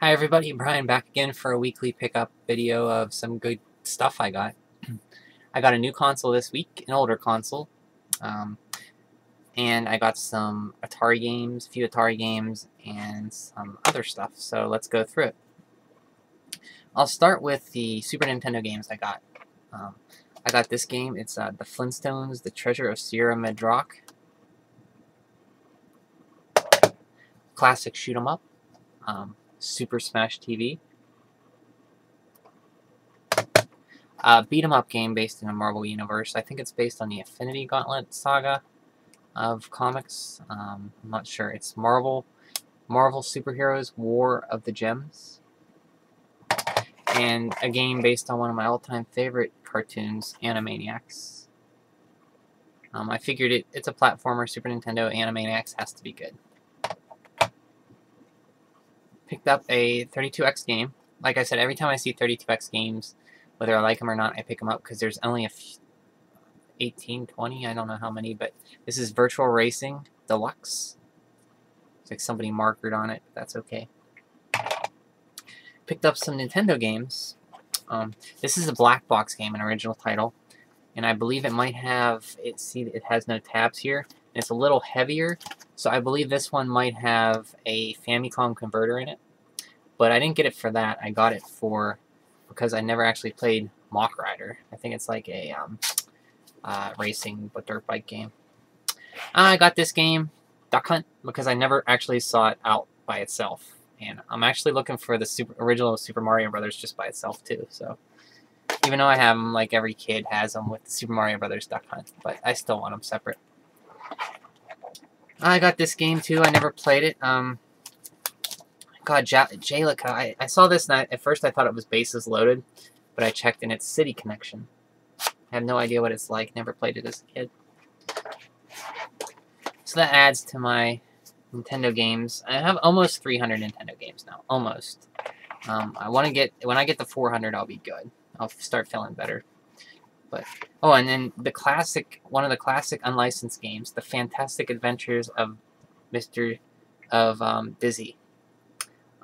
Hi everybody, Brian back again for a weekly pickup video of some good stuff I got. I got a new console this week, an older console, and I got some Atari games, a few Atari games, and some other stuff, so let's go through it. I'll start with the Super Nintendo games I got. I got this game, it's The Flintstones, The Treasure of Sierra Madrox. Classic shoot 'em up. Super Smash TV. Beat 'em up game based in the Marvel Universe. I think it's based on the Infinity Gauntlet saga of comics. I'm not sure. It's Marvel Superheroes War of the Gems. And a game based on one of my all-time favorite cartoons, Animaniacs. I figured it's a platformer, Super Nintendo, Animaniacs has to be good. Picked up a 32X game. Like I said, every time I see 32X games, whether I like them or not, I pick them up because there's only 18, 20, I don't know how many, but this is Virtual Racing Deluxe. It's like somebody markered on it, but that's okay. Picked up some Nintendo games. This is a black box game, an original title, and I believe it might have, it has no tabs here, and it's a little heavier, so I believe this one might have a Famicom converter in it, but I didn't get it for that. I got it because I never actually played Mach Rider. I think it's like a racing but dirt bike game. I got this game, Duck Hunt, because I never actually saw it out by itself. And I'm actually looking for the original Super Mario Brothers just by itself too. So even though I have them, like every kid has them with the Super Mario Brothers Duck Hunt, but I still want them separate. I got this game too. I never played it. God, Jalica. I saw this and at first I thought it was Bases Loaded, but I checked and it's City Connection. I have no idea what it's like. Never played it as a kid. So that adds to my Nintendo games. I have almost 300 Nintendo games now. Almost. I want to get, when I get to 400, I'll be good. I'll start feeling better. But oh, and then one of the classic unlicensed games, The Fantastic Adventures of Dizzy.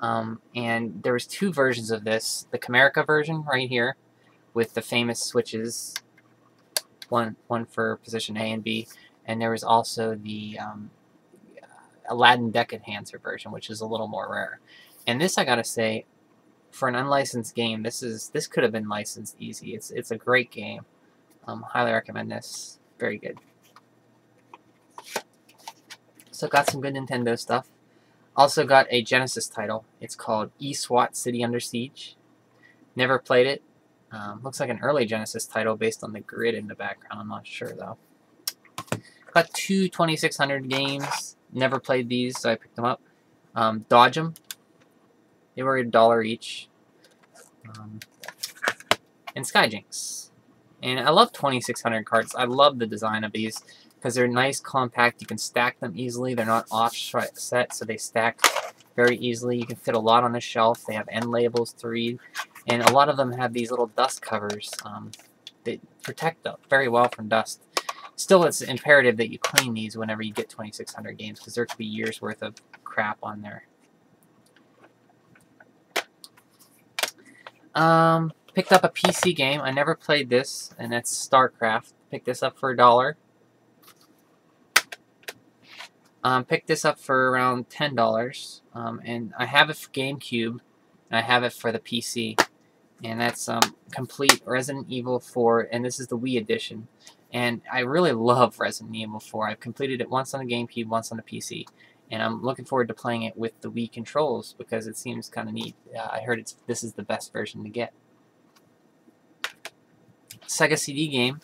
And there was two versions of this. The Comerica version right here, with the famous switches, one for position A and B, and there was also the Aladdin Deck Enhancer version, which is a little more rare. And this, I gotta say, for an unlicensed game, this could have been licensed easy. It's a great game. Highly recommend this. Very good. So got some good Nintendo stuff. Also got a Genesis title. It's called eSWAT City Under Siege. Never played it. Looks like an early Genesis title based on the grid in the background. I'm not sure though. Got two 2600 games. Never played these, so I picked them up. Dodge 'em. They were $1 each. And Skyjinx. And I love 2600 cards. I love the design of these because they're nice, compact. You can stack them easily. They're not offset, so they stack very easily. You can fit a lot on the shelf. They have end labels to read. And a lot of them have these little dust covers that protect them very well from dust. Still, it's imperative that you clean these whenever you get 2600 games because there could be years worth of crap on there. Picked up a PC game. I never played this, and that's StarCraft. Picked this up for $1. Picked this up for around $10. And I have it for GameCube, and I have it for the PC. And that's complete Resident Evil 4, and this is the Wii edition. And I really love Resident Evil 4. I've completed it once on the GameCube, once on the PC. And I'm looking forward to playing it with the Wii controls because it seems kind of neat. I heard this is the best version to get. Sega CD game.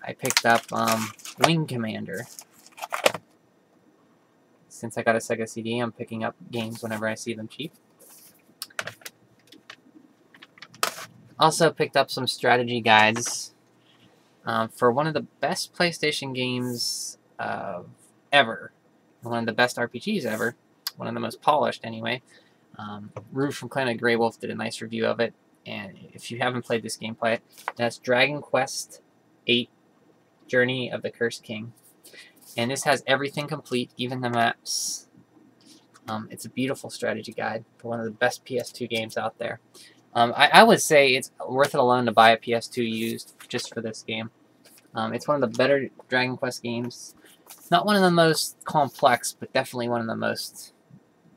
I picked up Wing Commander. Since I got a Sega CD, I'm picking up games whenever I see them cheap. Also picked up some strategy guides for one of the best PlayStation games ever. One of the best RPGs ever. One of the most polished, anyway. Rouge from Clan of Grey Wolf did a nice review of it. And if you haven't played this game, play it. That's Dragon Quest VIII Journey of the Cursed King. And this has everything complete, even the maps. It's a beautiful strategy guide for one of the best PS2 games out there. I would say it's worth it alone to buy a PS2 used just for this game. It's one of the better Dragon Quest games. Not one of the most complex, but definitely one of the most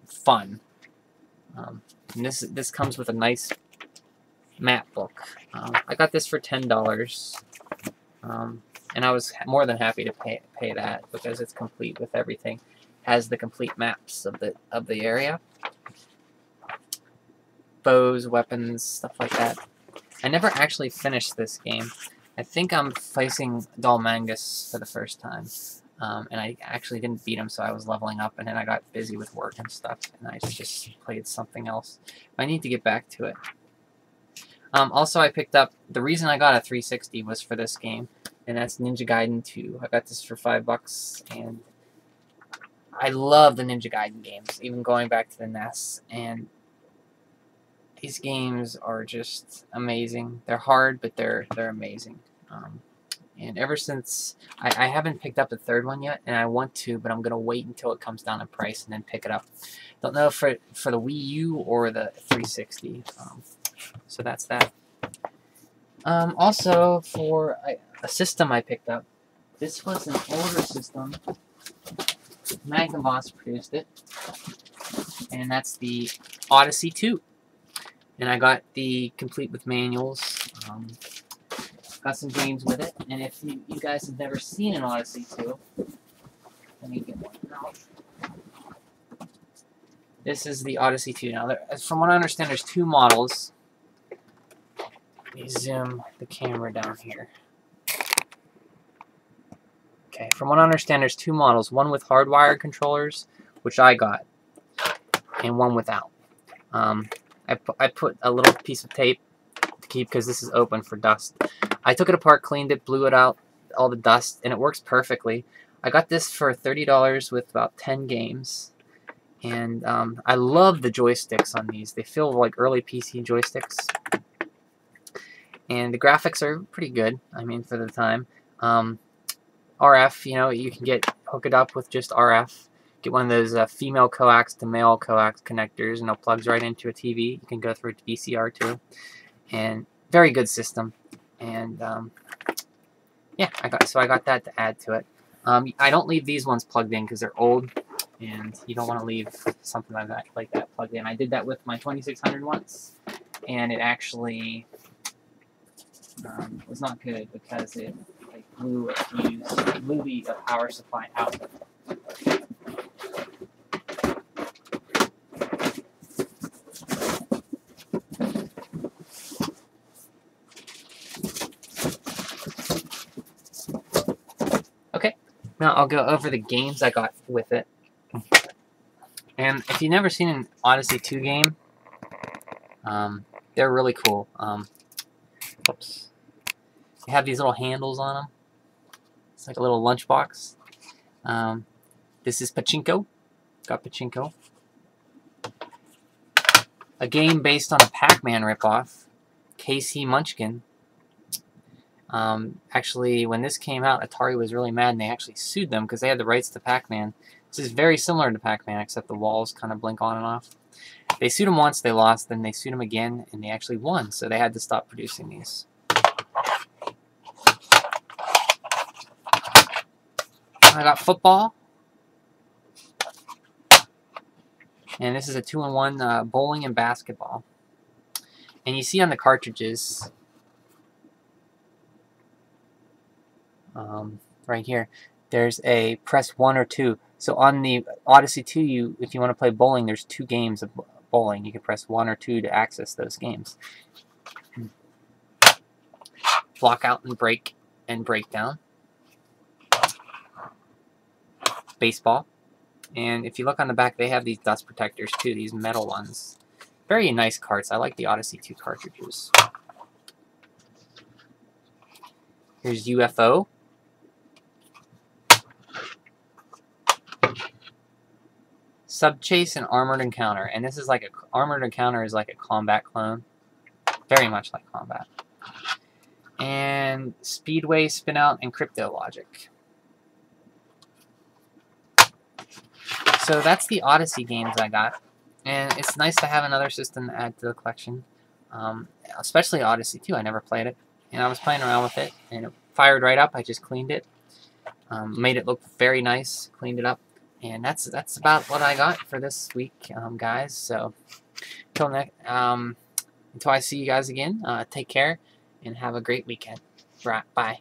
fun. And this comes with a nice map book. I got this for $10, and I was more than happy to pay that because it's complete with everything. Has the complete maps of the area, bows, weapons, stuff like that. I never actually finished this game. I think I'm facing Dalmangus for the first time, and I actually didn't beat him, so I was leveling up, and then I got busy with work and stuff, and I just played something else. I need to get back to it. Also, I picked up, the reason I got a 360 was for this game, and that's Ninja Gaiden 2. I got this for $5, and I love the Ninja Gaiden games, even going back to the NES, and these games are just amazing. They're hard, but they're amazing. And ever since, I haven't picked up the third one yet, and I want to, but I'm going to wait until it comes down in price and then pick it up. Don't know for the Wii U or the 360. So that's that. Also, for a system I picked up, this was an older system. Magnavox produced it, and that's the Odyssey 2. And I got the complete with manuals. Got some games with it, and if you guys have never seen an Odyssey 2, let me get one out. This is the Odyssey 2. Now, from what I understand, there's two models. Let me zoom the camera down here. Okay, from what I understand, there's two models. One with hardwired controllers, which I got, and one without. I put a little piece of tape to keep, because this is open for dust. I took it apart, cleaned it, blew it out, all the dust, and it works perfectly. I got this for $30 with about 10 games. And I love the joysticks on these. They feel like early PC joysticks. And the graphics are pretty good, I mean, for the time. RF, you know, you can hook it up with just RF. Get one of those female coax to male coax connectors, and it plugs right into a TV. You can go through to VCR too. And very good system. And yeah, I got that to add to it. I don't leave these ones plugged in because they're old, and you don't want to leave something like that plugged in. I did that with my 2600 once, and it actually was not good because it blew the power supply out. Okay, now I'll go over the games I got with it. And if you've never seen an Odyssey 2 game, they're really cool. Oops. They have these little handles on them. It's like a little lunchbox. This is Pachinko. Got Pachinko. A game based on a Pac-Man ripoff, KC Munchkin. Actually, when this came out, Atari was really mad, and they actually sued them because they had the rights to Pac-Man. This is very similar to Pac-Man, except the walls kind of blink on and off. They sued them once, they lost, then they sued them again, and they actually won, so they had to stop producing these. I got football. And this is a 2-in-1 bowling and basketball. And you see on the cartridges, right here, there's a press 1 or 2. So on the Odyssey 2, if you want to play bowling, there's 2 games of bowling. You can press 1 or 2 to access those games. Block out and break down. Baseball. And if you look on the back, they have these dust protectors too, these metal ones. Very nice carts. I like the Odyssey 2 cartridges. Here's UFO. Subchase and Armored Encounter. And this is like Armored Encounter is like a Combat clone. Very much like Combat. And Speedway, Spinout, and Crypto Logic. So that's the Odyssey games I got. And it's nice to have another system to add to the collection. Especially Odyssey 2. I never played it. And I was playing around with it. And it fired right up. I just cleaned it. Made it look very nice. Cleaned it up. And that's about what I got for this week, guys. So until I see you guys again, take care and have a great weekend. Bye.